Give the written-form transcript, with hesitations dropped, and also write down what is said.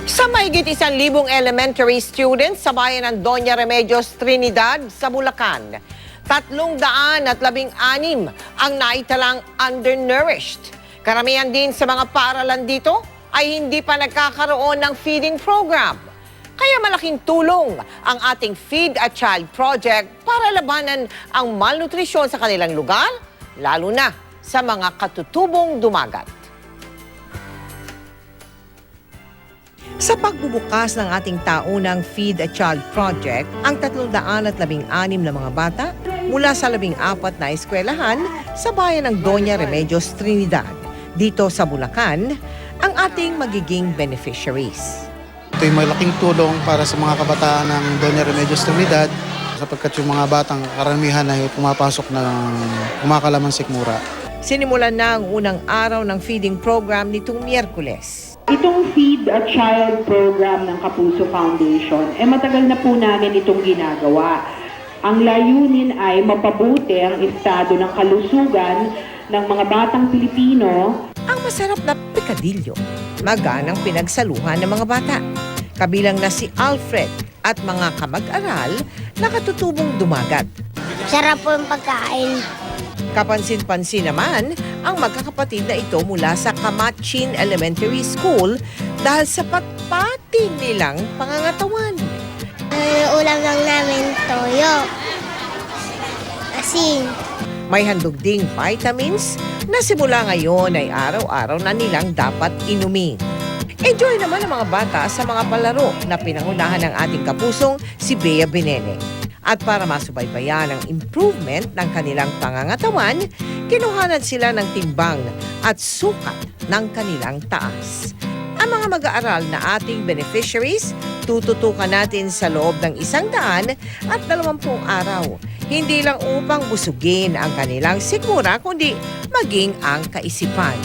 Sa mahigit 1,000 elementary students sa bayan ng Doña Remedios, Trinidad sa Bulacan, 316 ang naitalang undernourished. Karamihan din sa mga paaralan dito ay hindi pa nagkakaroon ng feeding program. Kaya malaking tulong ang ating Feed a Child project para labanan ang malnutrisyon sa kanilang lugar, lalo na sa mga katutubong dumagat. Sa pagbubukas ng ating taunang Feed a Child project, ang 316 na mga bata mula sa 14 na eskwelahan sa bayan ng Doña Remedios, Trinidad, dito sa Bulacan, ang ating magiging beneficiaries. Ito'y malaking tulong para sa mga kabataan ng Doña Remedios, Trinidad sapagkat yung mga batang karamihan ay pumapasok ng kumakalaman sikmura. Sinimulan na ang unang araw ng feeding program nitong Miyerkules. Itong Feed a Child program ng Kapuso Foundation, matagal na po namin itong ginagawa. Ang layunin ay mapabuti ang estado ng kalusugan ng mga batang Pilipino. Ang masarap na pikadilyo, maganang pinagsaluhan ng mga bata. Kabilang na si Alfred at mga kamag-aral na katutubong dumagat. Sarap po yung pagkain. Kapansin-pansin naman ang magkakapatid na ito mula sa Kamachin Elementary School dahil sa patpati nilang pangangatawan. Ulam lang namin toyo. Asin. May handog ding vitamins na simula ngayon ay araw-araw na nilang dapat inumin. Enjoy naman ang mga bata sa mga palaro na pinangunahan ng ating kapusong si Bea Benene. At para masubaybayan ang improvement ng kanilang pangangatawan, kinuhanan sila ng timbang at sukat ng kanilang taas. Ang mga mag-aaral na ating beneficiaries, tututukan natin sa loob ng 120 araw. Hindi lang upang busugin ang kanilang sikmura, kundi maging ang kaisipan.